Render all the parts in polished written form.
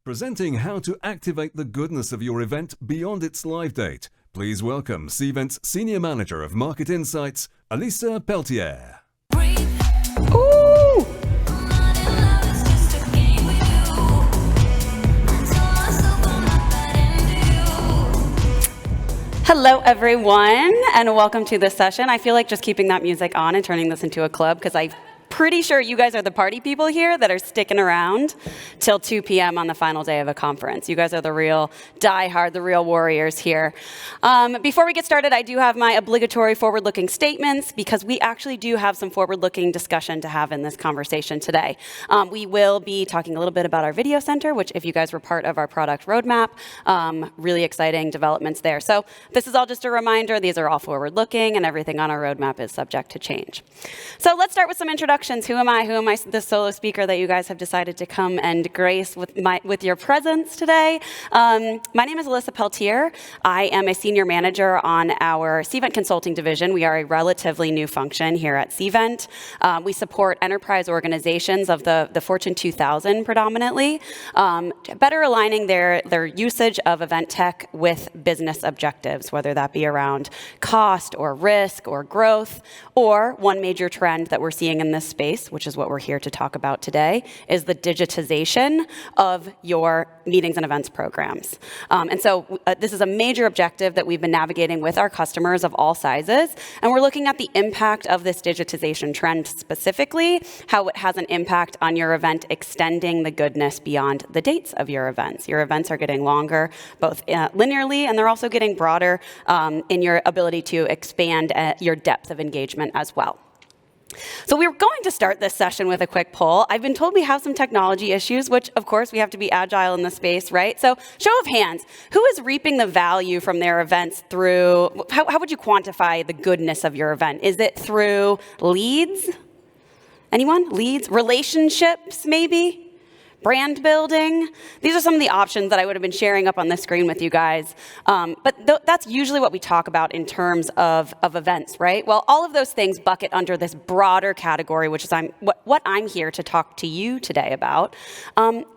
Presenting how to activate the goodness of your event beyond its live date, please welcome Cvent's Senior Manager of Market Insights, Alyssa Peltier. Ooh. Hello, everyone, and welcome to this session. I feel like just keeping that music on and turning this into a club because I'm pretty sure you guys are the party people here that are sticking around till 2 p.m. on the final day of a conference. You guys are the real diehard, the real warriors here. Before we get started, I do have my obligatory forward-looking statements because we actually do have some forward-looking discussion to have in this conversation today. We will be talking a little bit about our video center, which if you guys were part of our product roadmap, really exciting developments there. So this is all just a reminder. These are all forward-looking, and everything on our roadmap is subject to change. So let's start with some introductions. Who am I? Who am I, the solo speaker that you guys have decided to come and grace with your presence today? My name is Alyssa Peltier. I am a senior manager on our Cvent Consulting division. We are a relatively new function here at Cvent. We support enterprise organizations of the Fortune 2000 predominantly, better aligning their usage of event tech with business objectives, whether that be around cost or risk or growth, or one major trend that we're seeing in this space, which is what we're here to talk about today, is the digitization of your meetings and events programs. And so this is a major objective that we've been navigating with our customers of all sizes, and we're looking at the impact of this digitization trend specifically, how it has an impact on your event, extending the goodness beyond the dates of your events. Your events are getting longer, both linearly, and they're also getting broader in your ability to expand your depth of engagement as well. So we're going to start this session with a quick poll. I've been told we have some technology issues, which, of course, we have to be agile in the space, right? So show of hands, who is reaping the value from their events through, how would you quantify the goodness of your event? Is it through leads? Anyone? Leads? Relationships, maybe? Brand building. These are some of the options that I would have been sharing up on the screen with you guys. But that's usually what we talk about in terms of events, right? Well, all of those things bucket under this broader category, which is what I'm here to talk to you today about,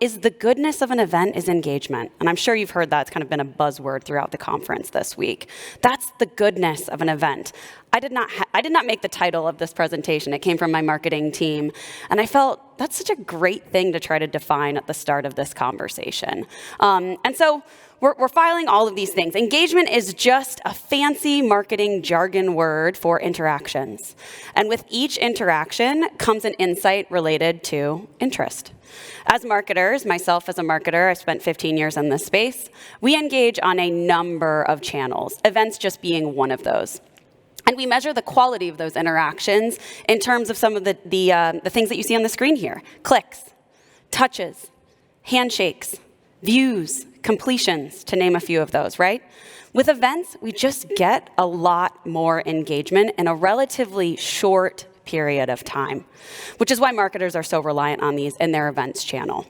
is the goodness of an event is engagement. And I'm sure you've heard that. It's kind of been a buzzword throughout the conference this week. That's the goodness of an event. I did not make the title of this presentation. It came from my marketing team. And I felt that's such a great thing to try to define at the start of this conversation. And so we're filing all of these things. Engagement is just a fancy marketing jargon word for interactions. And with each interaction comes an insight related to interest. As marketers, myself as a marketer, I've spent 15 years in this space, we engage on a number of channels, events just being one of those. And we measure the quality of those interactions in terms of some of the things that you see on the screen here. Clicks, touches, handshakes, views, completions, to name a few of those, right? With events, we just get a lot more engagement in a relatively short period of time, which is why marketers are so reliant on these in their events channel.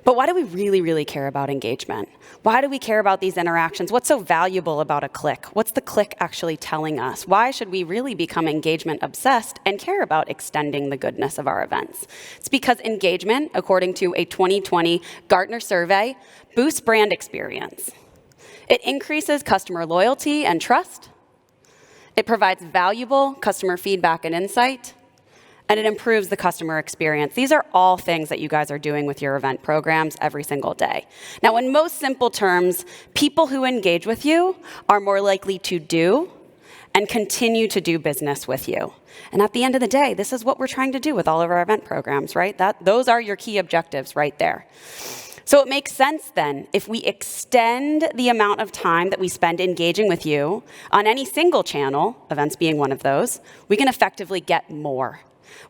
But why do we really, really care about engagement? Why do we care about these interactions? What's so valuable about a click? What's the click actually telling us? Why should we really become engagement obsessed and care about extending the goodness of our events? It's because engagement, according to a 2020 Gartner survey, boosts brand experience. It increases customer loyalty and trust. It provides valuable customer feedback and insight. And it improves the customer experience. These are all things that you guys are doing with your event programs every single day. Now, in most simple terms, people who engage with you are more likely to do and continue to do business with you. And at the end of the day, this is what we're trying to do with all of our event programs, right? Those are your key objectives right there. So it makes sense then, if we extend the amount of time that we spend engaging with you on any single channel, events being one of those, we can effectively get more.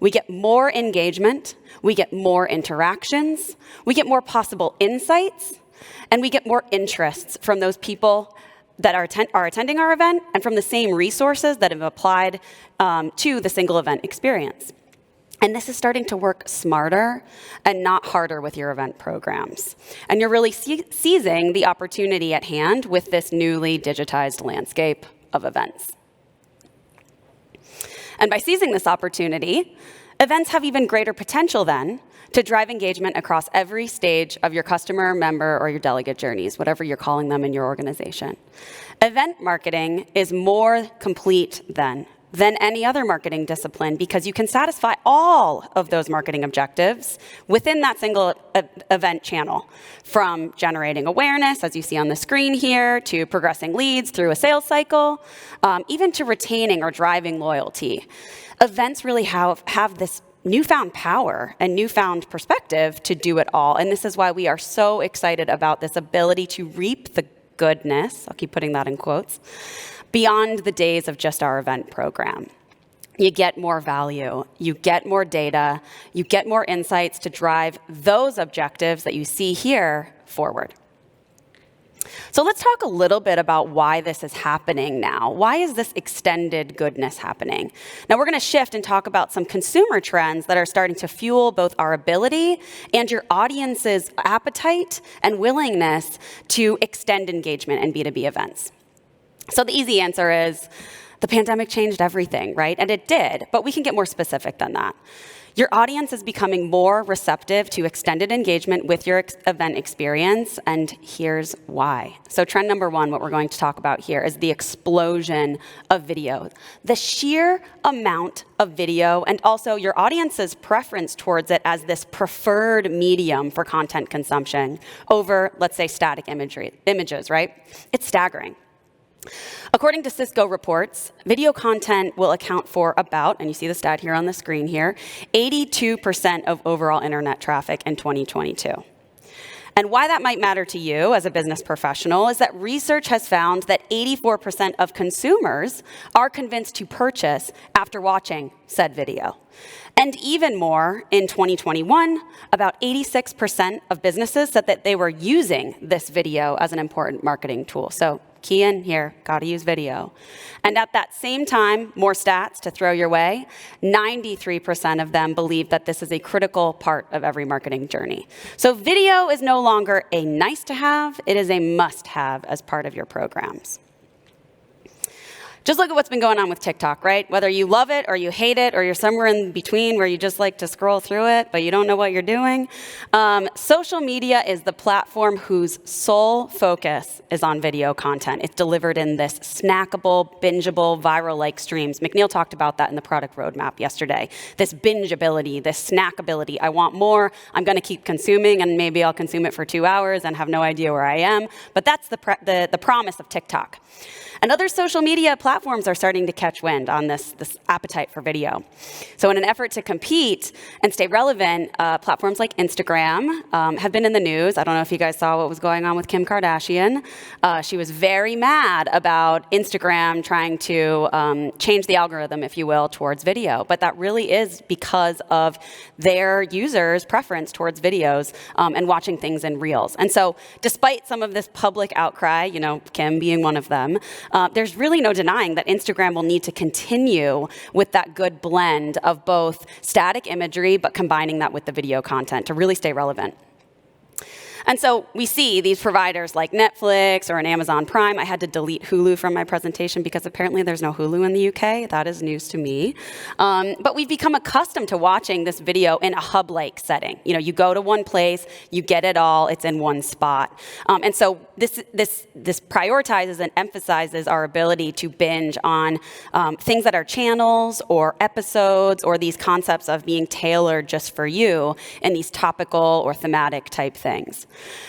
We get more engagement, we get more interactions, we get more possible insights, and we get more interests from those people that are attending our event and from the same resources that have applied to the single event experience. And this is starting to work smarter and not harder with your event programs. And you're really seizing the opportunity at hand with this newly digitized landscape of events. And by seizing this opportunity, Events have even greater potential then to drive engagement across every stage of your customer, member, or your delegate journeys, whatever you're calling them in your organization. Event marketing is more complete then than any other marketing discipline because you can satisfy all of those marketing objectives within that single event channel, from generating awareness, as you see on the screen here, to progressing leads through a sales cycle, even to retaining or driving loyalty. Events really have this newfound power and newfound perspective to do it all, and this is why we are so excited about this ability to reap the goodness, I'll keep putting that in quotes, beyond the days of just our event program. You get more value, you get more data, you get more insights to drive those objectives that you see here forward. So let's talk a little bit about why this is happening now. Why is this extended goodness happening? Now we're going to shift and talk about some consumer trends that are starting to fuel both our ability and your audience's appetite and willingness to extend engagement in B2B events. So the easy answer is the pandemic changed everything, right? And it did, but we can get more specific than that. Your audience is becoming more receptive to extended engagement with your event experience, and here's why. So trend number one, what we're going to talk about here, is the explosion of video. The sheer amount of video, and also your audience's preference towards it as this preferred medium for content consumption over, let's say, static images, right? It's staggering. According to Cisco reports, video content will account for about, and you see the stat here on the screen here, 82% of overall internet traffic in 2022. And why that might matter to you as a business professional is that research has found that 84% of consumers are convinced to purchase after watching said video. And even more, in 2021, about 86% of businesses said that they were using this video as an important marketing tool. So key in here, gotta use video. And at that same time, more stats to throw your way, 93% of them believe that this is a critical part of every marketing journey. So video is no longer a nice to have, it is a must have as part of your programs. Just look at what's been going on with TikTok, right? Whether you love it or you hate it or you're somewhere in between where you just like to scroll through it, but you don't know what you're doing. Social media is the platform whose sole focus is on video content. It's delivered in this snackable, bingeable, viral-like streams. McNeil talked about that in the product roadmap yesterday. This bingeability, this snackability. I want more. I'm going to keep consuming, and maybe I'll consume it for 2 hours and have no idea where I am. But that's the promise of TikTok. And other social media platforms are starting to catch wind on this appetite for video. So in an effort to compete and stay relevant, platforms like Instagram have been in the news. I don't know if you guys saw what was going on with Kim Kardashian. She was very mad about Instagram trying to change the algorithm, if you will, towards video. But that really is because of their users' preference towards videos and watching things in Reels. And so despite some of this public outcry, you know, Kim being one of them, there's really no denying that Instagram will need to continue with that good blend of both static imagery, but combining that with the video content to really stay relevant. And so we see these providers like Netflix or an Amazon Prime. I had to delete Hulu from my presentation because apparently there's no Hulu in the UK. That is news to me. But we've become accustomed to watching this video in a hub-like setting. You know, you go to one place, you get it all, it's in one spot. And so this prioritizes and emphasizes our ability to binge on things that are channels or episodes or these concepts of being tailored just for you in these topical or thematic type things.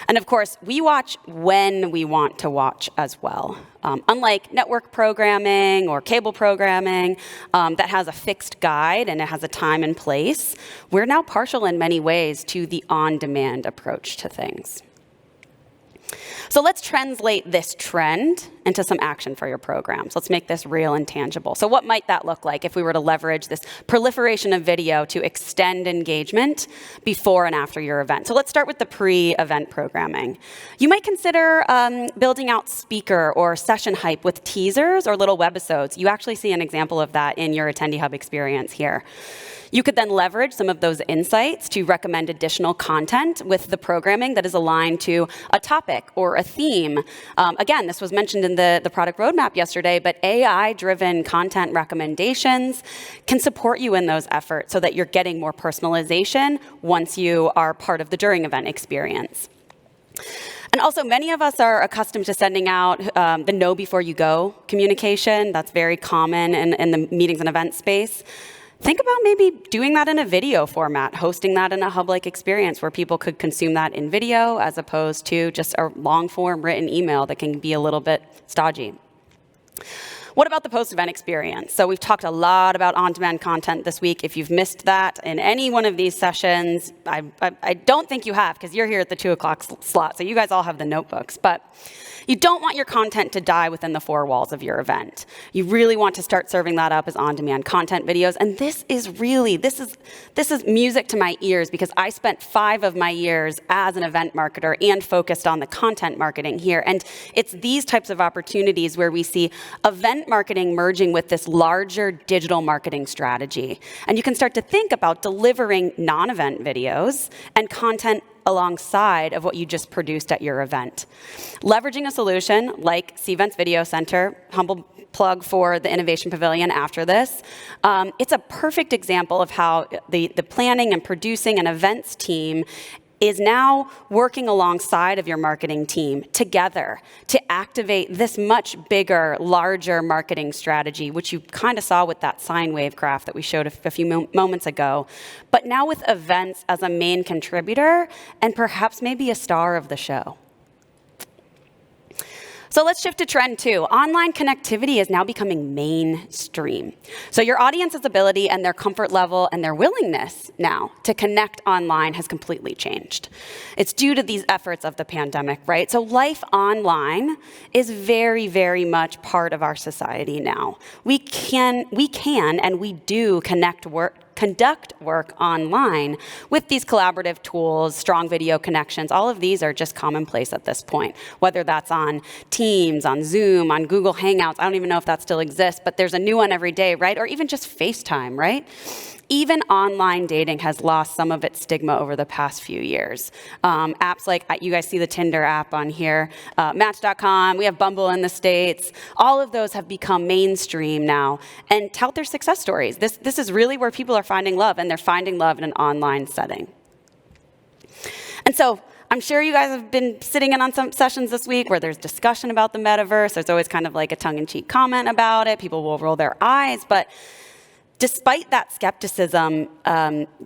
And of course, we watch when we want to watch as well. Unlike network programming or cable programming that has a fixed guide and it has a time and place, we're now partial in many ways to the on-demand approach to things. So let's translate this trend into some action for your programs. Let's make this real and tangible. So what might that look like if we were to leverage this proliferation of video to extend engagement before and after your event? So let's start with the pre-event programming. You might consider building out speaker or session hype with teasers or little webisodes. You actually see an example of that in your Attendee Hub experience here. You could then leverage some of those insights to recommend additional content with the programming that is aligned to a topic or a theme. Again, this was mentioned in in the product roadmap yesterday, but AI-driven content recommendations can support you in those efforts so that you're getting more personalization once you are part of the during event experience. And also, many of us are accustomed to sending out the know before you go communication. That's very common in the meetings and event space. Think about maybe doing that in a video format, hosting that in a hub-like experience where people could consume that in video as opposed to just a long-form written email that can be a little bit stodgy. What about the post-event experience? So we've talked a lot about on-demand content this week. If you've missed that in any one of these sessions, I don't think you have, because you're here at the 2 o'clock slot, so you guys all have the notebooks. But you don't want your content to die within the 4 walls of your event. You really want to start serving that up as on-demand content videos. And this is music to my ears, because I spent 5 of my years as an event marketer and focused on the content marketing here. And it's these types of opportunities where we see event marketing merging with this larger digital marketing strategy. And you can start to think about delivering non-event videos and content alongside of what you just produced at your event. Leveraging a solution like Cvent's Video Center, humble plug for the Innovation Pavilion after this, it's a perfect example of how the planning and producing an events team is now working alongside of your marketing team together to activate this much bigger, larger marketing strategy, which you kind of saw with that sine wave graph that we showed a few moments ago. But now with events as a main contributor and perhaps maybe a star of the show. So let's shift to trend 2. Online connectivity is now becoming mainstream. So your audience's ability and their comfort level and their willingness now to connect online has completely changed. It's due to these efforts of the pandemic, right? So life online is very, very much part of our society now. We can and we do conduct work online with these collaborative tools, strong video connections. All of these are just commonplace at this point, whether that's on Teams, on Zoom, on Google Hangouts. I don't even know if that still exists, but there's a new one every day, right? Or even just FaceTime, right? Even online dating has lost some of its stigma over the past few years. Apps like, you guys see the Tinder app on here, Match.com, we have Bumble in the States. All of those have become mainstream now and tout their success stories. This is really where people are finding love, and they're finding love in an online setting. And so I'm sure you guys have been sitting in on some sessions this week where there's discussion about the metaverse. There's always kind of like a tongue-in-cheek comment about it. People will roll their eyes, but despite that skepticism,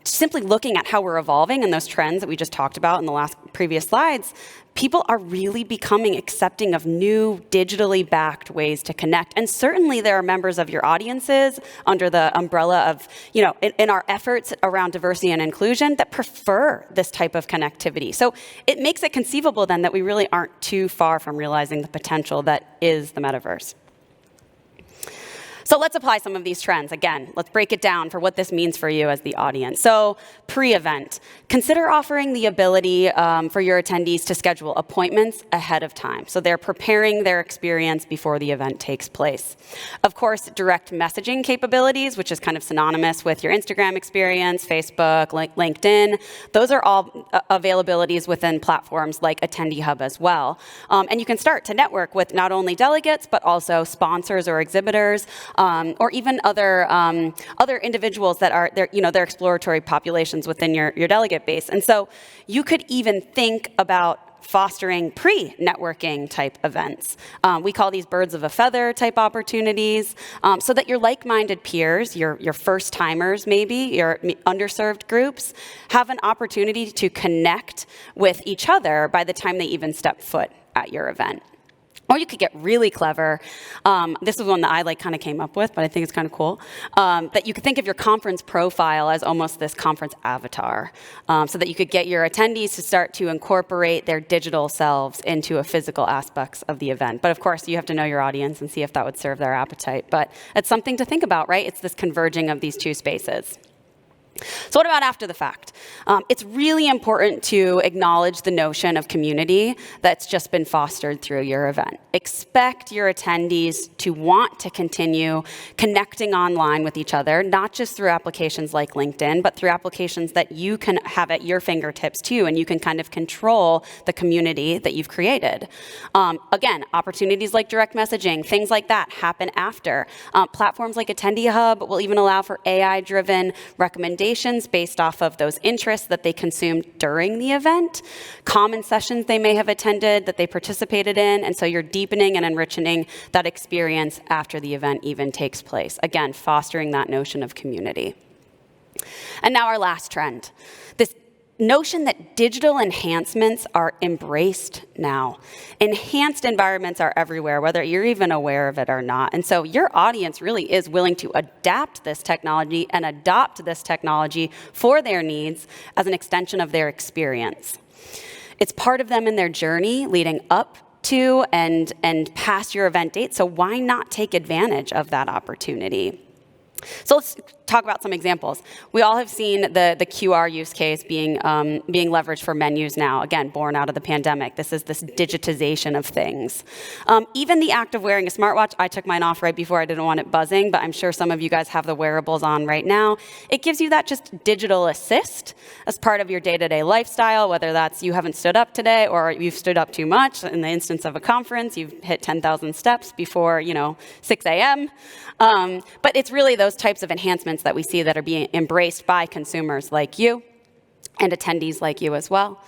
simply looking at how we're evolving and those trends that we just talked about in the previous slides, people are really becoming accepting of new digitally backed ways to connect. And certainly there are members of your audiences under the umbrella of, in our efforts around diversity and inclusion that prefer this type of connectivity. So it makes it conceivable then that we really aren't too far from realizing the potential that is the metaverse. So let's apply some of these trends. Again, let's break it down for what this means for you as the audience. So pre-event, consider offering the ability for your attendees to schedule appointments ahead of time. So they're preparing their experience before the event takes place. Of course, direct messaging capabilities, which is kind of synonymous with your Instagram experience, Facebook, LinkedIn. Those are all availabilities within platforms like Attendee Hub as well. And you can start to network with not only delegates, but also sponsors or exhibitors, or even other individuals that are their exploratory populations within your delegate base. And so you could even think about fostering pre-networking type events. We call these birds of a feather type opportunities, so that your like-minded peers, your first-timers maybe, your underserved groups, have an opportunity to connect with each other by the time they even step foot at your event. Or you could get really clever. This is one that I kind of came up with, but I think it's kind of cool. That you could think of your conference profile as almost this conference avatar, so that you could get your attendees to start to incorporate their digital selves into a physical aspects of the event. But of course, you have to know your audience and see if that would serve their appetite. But it's something to think about, right? It's this converging of these two spaces. So what about after the fact? It's really important to acknowledge the notion of community that's just been fostered through your event. Expect your attendees to want to continue connecting online with each other, not just through applications like LinkedIn, but through applications that you can have at your fingertips too, and you can kind of control the community that you've created. Again, opportunities like direct messaging, things like that happen after. Platforms like Attendee Hub will even allow for AI-driven recommendations based off of those interests that they consumed during the event, common sessions they may have attended that they participated in, and so you're deepening and enriching that experience after the event even takes place. Again, fostering that notion of community. And now our last trend, this notion that digital enhancements are embraced now. Enhanced environments are everywhere, whether you're even aware of it or not. And so your audience really is willing to adapt this technology and adopt this technology for their needs as an extension of their experience. It's part of them in their journey leading up to and past your event date, so why not take advantage of that opportunity? So let's talk about some examples. We all have seen the QR use case being leveraged for menus now, again, born out of the pandemic. This is this digitization of things. Even the act of wearing a smartwatch, I took mine off right before, I didn't want it buzzing, but I'm sure some of you guys have the wearables on right now. It gives you that just digital assist as part of your day-to-day lifestyle, whether that's you haven't stood up today or you've stood up too much. In the instance of a conference, you've hit 10,000 steps before 6 a.m. But it's really those types of enhancements that we see that are being embraced by consumers like you and attendees like you as well.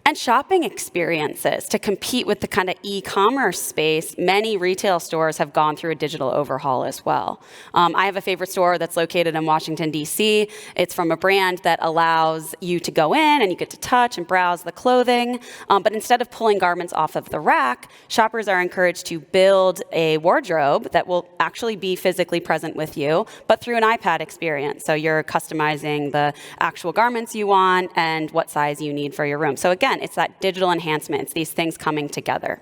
And shopping experiences to compete with the kind of e-commerce space. Many retail stores have gone through a digital overhaul as well. I have a favorite store that's located in Washington, D.C. It's from a brand that allows you to go in and you get to touch and browse the clothing. But instead of pulling garments off of the rack, shoppers are encouraged to build a wardrobe that will actually be physically present with you, but through an iPad experience. So you're customizing the actual garments you want and what size you need for your room. So again, it's that digital enhancement. It's these things coming together.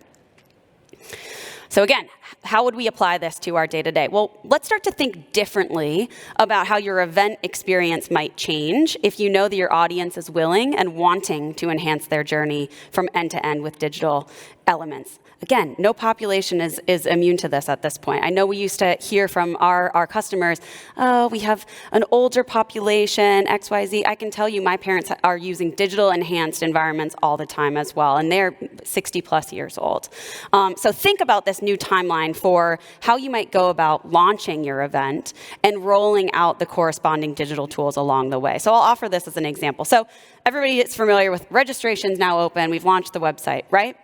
So again, how would we apply this to our day-to-day? Well, let's start to think differently about how your event experience might change if you know that your audience is willing and wanting to enhance their journey from end to end with digital elements. Again, no population is immune to this at this point. I know we used to hear from our customers, oh, we have an older population, XYZ. I can tell you my parents are using digital enhanced environments all the time as well, and they're 60 plus years old. So think about this new timeline for how you might go about launching your event and rolling out the corresponding digital tools along the way. So I'll offer this as an example. So everybody is familiar with registrations now open. We've launched the website, right?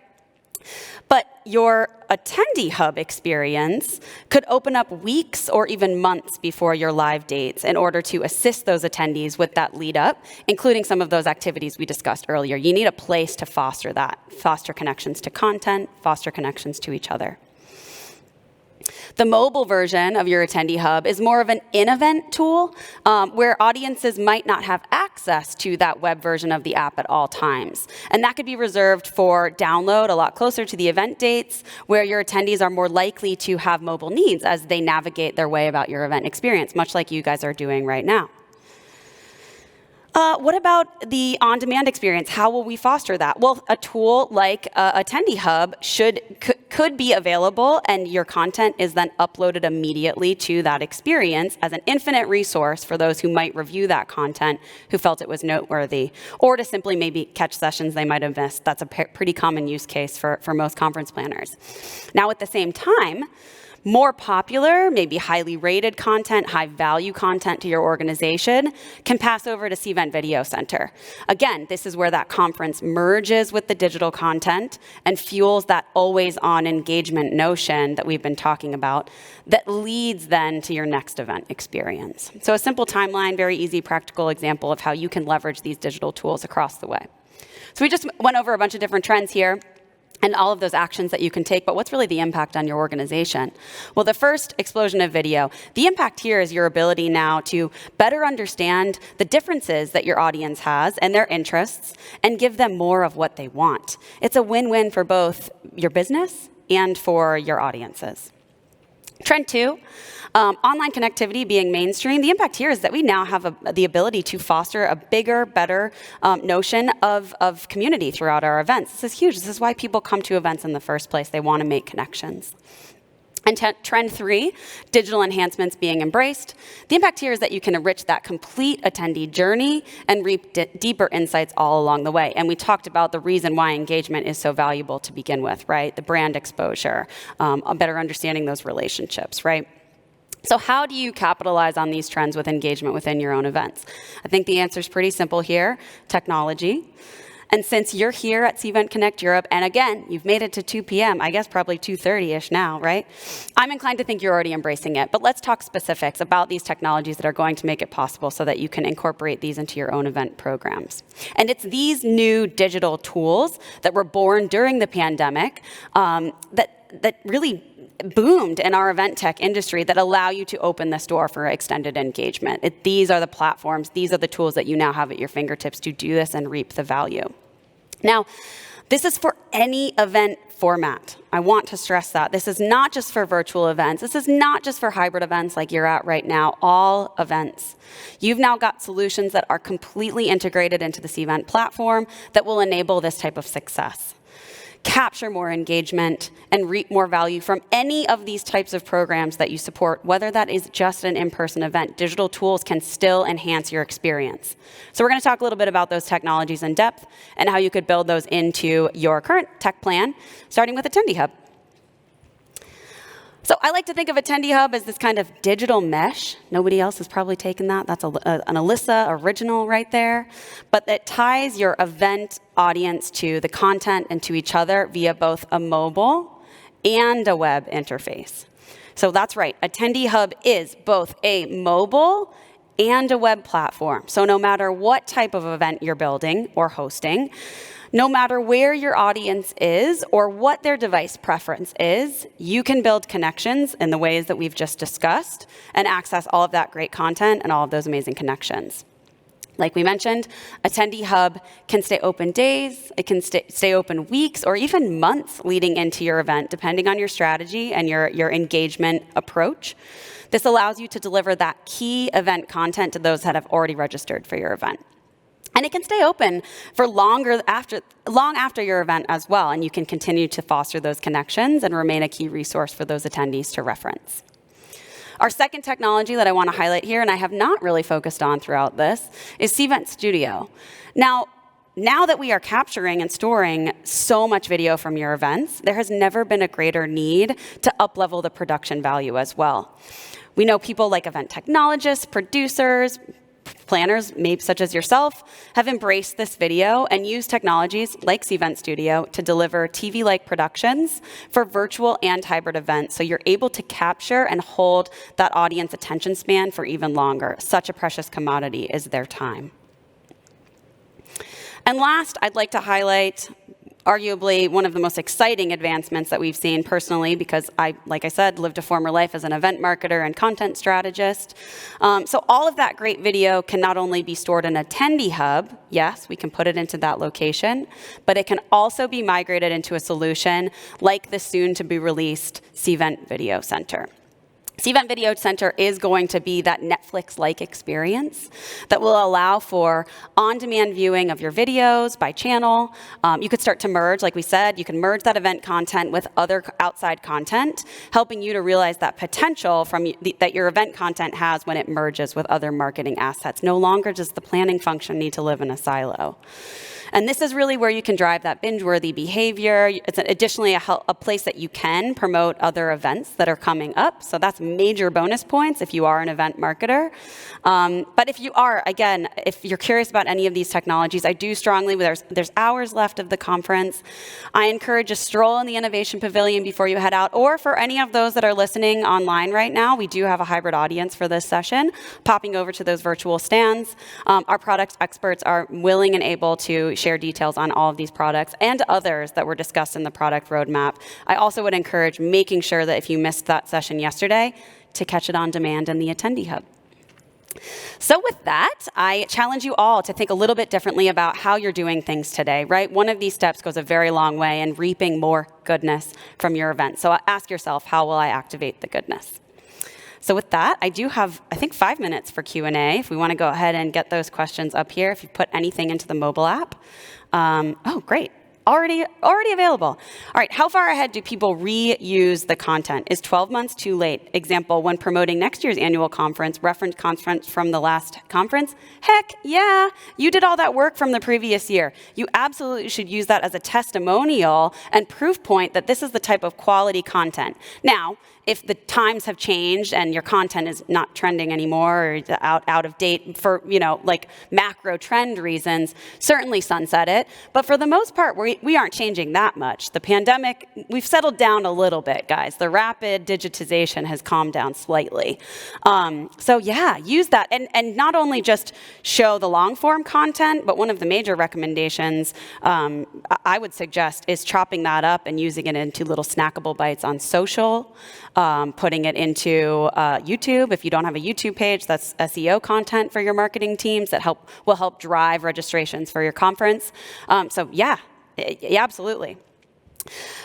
But your Attendee Hub experience could open up weeks or even months before your live dates in order to assist those attendees with that lead up, including some of those activities we discussed earlier. You need a place to foster that, foster connections to content, foster connections to each other. The mobile version of your Attendee Hub is more of an in-event tool where audiences might not have access to that web version of the app at all times. And that could be reserved for download a lot closer to the event dates where your attendees are more likely to have mobile needs as they navigate their way about your event experience, much like you guys are doing right now. What about the on-demand experience? How will we foster that? Well, a tool like Attendee Hub could be available, and your content is then uploaded immediately to that experience as an infinite resource for those who might review that content who felt it was noteworthy, or to simply maybe catch sessions they might have missed. That's a pretty common use case for most conference planners. Now, at the same time, more popular, maybe highly rated content, high value content to your organization can pass over to Cvent Video Center. Again, this is where that conference merges with the digital content and fuels that always on engagement notion that we've been talking about that leads then to your next event experience. So a simple timeline, very easy, practical example of how you can leverage these digital tools across the way. So we just went over a bunch of different trends here and all of those actions that you can take, but what's really the impact on your organization? Well, the first, explosion of video. The impact here is your ability now to better understand the differences that your audience has and their interests and give them more of what they want. It's a win-win for both your business and for your audiences. Trend 2, online connectivity being mainstream. The impact here is that we now have the ability to foster a bigger, better notion of community throughout our events. This is huge. This is why people come to events in the first place. They want to make connections. And trend 3, digital enhancements being embraced. The impact here is that you can enrich that complete attendee journey and reap deeper insights all along the way. And we talked about the reason why engagement is so valuable to begin with, right? The brand exposure, a better understanding those relationships, right? So how do you capitalize on these trends with engagement within your own events? I think the answer is pretty simple here: technology. And since you're here at Cvent CONNECT Europe, and again, you've made it to 2 p.m., I guess probably 2:30-ish now, right? I'm inclined to think you're already embracing it. But let's talk specifics about these technologies that are going to make it possible so that you can incorporate these into your own event programs. And it's these new digital tools that were born during the pandemic that really boomed in our event tech industry that allow you to open this door for extended engagement. These are the platforms, these are the tools that you now have at your fingertips to do this and reap the value. Now, this is for any event format. I want to stress that. This is not just for virtual events. This is not just for hybrid events like you're at right now, all events. You've now got solutions that are completely integrated into the Cvent platform that will enable this type of success. Capture more engagement and reap more value from any of these types of programs that you support, whether that is just an in-person event. Digital tools can still enhance your experience. So we're going to talk a little bit about those technologies in depth and how you could build those into your current tech plan, starting with Attendee Hub. So I like to think of Attendee Hub as this kind of digital mesh. Nobody else has probably taken that. That's an Alyssa original right there. But that ties your event audience to the content and to each other via both a mobile and a web interface. So that's right. Attendee Hub is both a mobile and a web platform. So no matter what type of event you're building or hosting, no matter where your audience is or what their device preference is, you can build connections in the ways that we've just discussed and access all of that great content and all of those amazing connections. Like we mentioned, Attendee Hub can stay open days, it can stay open weeks, or even months leading into your event, depending on your strategy and your engagement approach. This allows you to deliver that key event content to those that have already registered for your event. And it can stay open for long after your event as well, and you can continue to foster those connections and remain a key resource for those attendees to reference. Our second technology that I want to highlight here, and I have not really focused on throughout this, is Cvent Studio. Now that we are capturing and storing so much video from your events, there has never been a greater need to up-level the production value as well. We know people like event technologists, producers, planners, maybe such as yourself, have embraced this video and used technologies like Cvent Studio to deliver TV-like productions for virtual and hybrid events, so you're able to capture and hold that audience attention span for even longer. Such a precious commodity is their time. And last, I'd like to highlight arguably one of the most exciting advancements that we've seen personally, because I, like I said, lived a former life as an event marketer and content strategist. So all of that great video can not only be stored in Attendee Hub, yes, we can put it into that location, but it can also be migrated into a solution like the soon-to-be-released Cvent Video Center. Cvent Video Center is going to be that Netflix-like experience that will allow for on-demand viewing of your videos by channel. You could start to merge, like we said, you can merge that event content with other outside content, helping you to realize that potential that your event content has when it merges with other marketing assets. No longer does the planning function need to live in a silo. And this is really where you can drive that binge-worthy behavior. It's additionally a place that you can promote other events that are coming up. So that's major bonus points if you are an event marketer. But if you are, again, if you're curious about any of these technologies, I do strongly, there's hours left of the conference. I encourage a stroll in the Innovation Pavilion before you head out. Or for any of those that are listening online right now, we do have a hybrid audience for this session, popping over to those virtual stands. Our product experts are willing and able to share details on all of these products and others that were discussed in the product roadmap. I also would encourage making sure that if you missed that session yesterday, to catch it on demand in the Attendee Hub. So with that, I challenge you all to think a little bit differently about how you're doing things today, right? One of these steps goes a very long way in reaping more goodness from your event. So ask yourself, how will I activate the goodness? So with that, I do have, I think, 5 minutes for Q&A. If we want to go ahead and get those questions up here, if you put anything into the mobile app. Oh, great. Already available. All right, how far ahead do people reuse the content? Is 12 months too late? Example, when promoting next year's annual conference, reference conference from the last conference? Heck yeah, you did all that work from the previous year. You absolutely should use that as a testimonial and proof point that this is the type of quality content. Now, if the times have changed and your content is not trending anymore or out of date for, like macro trend reasons, certainly sunset it. But for the most part, we aren't changing that much. The pandemic, we've settled down a little bit, guys. The rapid digitization has calmed down slightly. So yeah, use that. And not only just show the long form content, but one of the major recommendations I would suggest is chopping that up and using it into little snackable bites on social. Putting it into YouTube. If you don't have a YouTube page, that's SEO content for your marketing teams that will help drive registrations for your conference. So yeah, absolutely.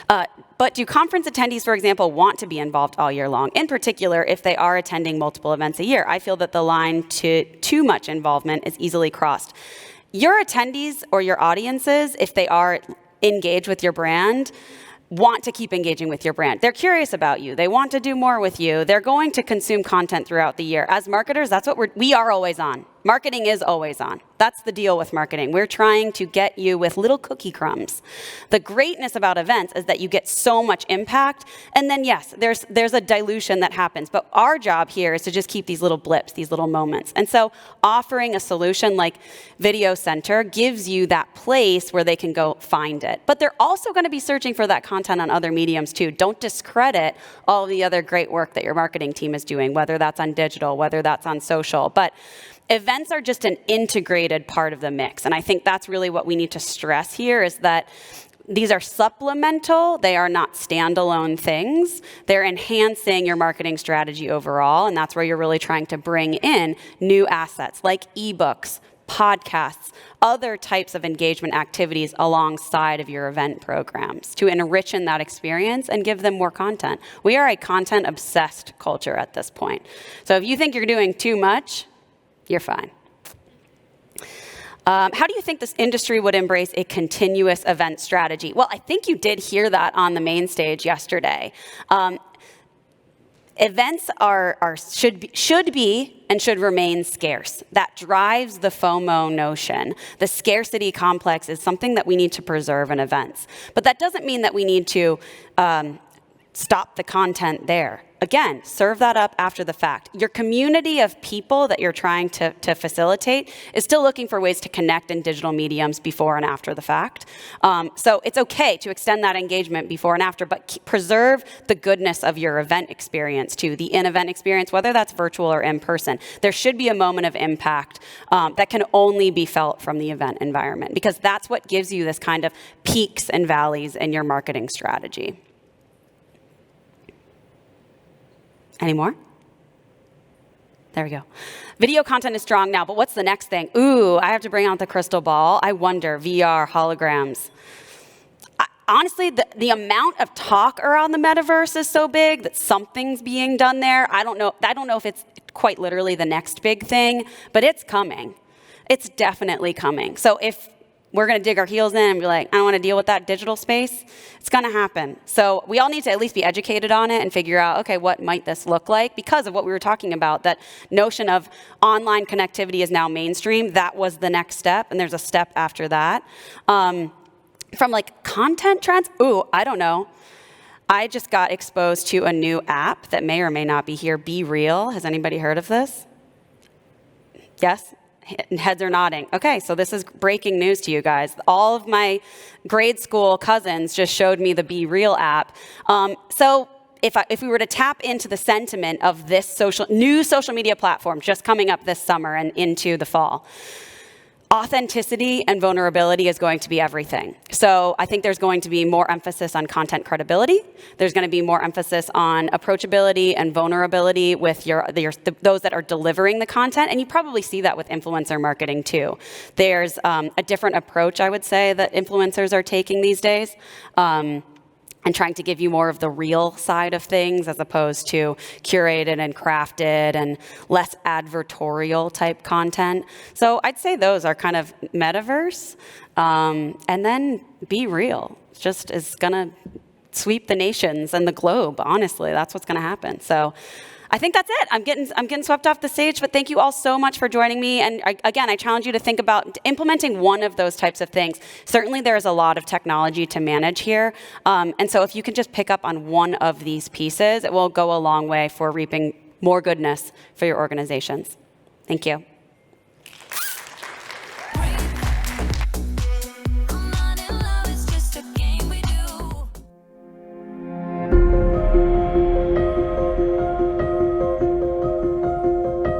But do conference attendees, for example, want to be involved all year long? In particular, if they are attending multiple events a year, I feel that the line to too much involvement is easily crossed. Your attendees or your audiences, if they are engaged with your brand, want to keep engaging with your brand. They're curious about you. They want to do more with you. They're going to consume content throughout the year. As marketers, that's what we are always on. Marketing is always on. That's the deal with marketing. We're trying to get you with little cookie crumbs. The greatness about events is that you get so much impact, and then yes, there's a dilution that happens, but our job here is to just keep these little blips, these little moments. And so offering a solution like Video Center gives you that place where they can go find it. But they're also going to be searching for that content on other mediums too. Don't discredit all the other great work that your marketing team is doing, whether that's on digital, whether that's on social. But events are just an integrated part of the mix. And I think that's really what we need to stress here is that these are supplemental. They are not standalone things. They're enhancing your marketing strategy overall. And that's where you're really trying to bring in new assets like ebooks, podcasts, other types of engagement activities alongside of your event programs to enrich in that experience and give them more content. We are a content-obsessed culture at this point. So if you think you're doing too much, you're fine. How do you think this industry would embrace a continuous event strategy? Well, I think you did hear that on the main stage yesterday. Events should be and should remain scarce. That drives the FOMO notion. The scarcity complex is something that we need to preserve in events. But that doesn't mean that we need to stop the content there. Again, serve that up after the fact. Your community of people that you're trying to facilitate is still looking for ways to connect in digital mediums before and after the fact. So it's okay to extend that engagement before and after, but preserve the goodness of your event experience too, the in-event experience, whether that's virtual or in person. There should be a moment of impact that can only be felt from the event environment, because that's what gives you this kind of peaks and valleys in your marketing strategy. Any more? There we go. Video content is strong now, but what's the next thing? Ooh, I have to bring out the crystal ball. I wonder, VR, holograms. Honestly, the amount of talk around the metaverse is so big that something's being done there. I don't know if it's quite literally the next big thing, but it's coming. It's definitely coming. So if we're going to dig our heels in and be like, I don't want to deal with that digital space, it's going to happen. So we all need to at least be educated on it and figure out, okay, what might this look like? Because of what we were talking about, that notion of online connectivity is now mainstream. That was the next step, and there's a step after that. From like content trends, I don't know. I just got exposed to a new app that may or may not be here, Be Real. Has anybody heard of this? Yes? Heads are nodding. Okay, so this is breaking news to you guys. All of my grade school cousins just showed me the Be Real app. So if we were to tap into the sentiment of this new social media platform just coming up this summer and into the fall, authenticity and vulnerability is going to be everything. So I think there's going to be more emphasis on content credibility. There's going to be more emphasis on approachability and vulnerability with those that are delivering the content. And you probably see that with influencer marketing too. There's a different approach, I would say, that influencers are taking these days. And trying to give you more of the real side of things as opposed to curated and crafted and less advertorial type content. So I'd say those are kind of metaverse. And then be real. Just is going to sweep the nations and the globe, honestly. That's what's going to happen. So I think that's it. I'm getting swept off the stage, but thank you all so much for joining me. And again, I challenge you to think about implementing one of those types of things. Certainly there is a lot of technology to manage here. And so if you can just pick up on one of these pieces, it will go a long way for reaping more goodness for your organizations. Thank you.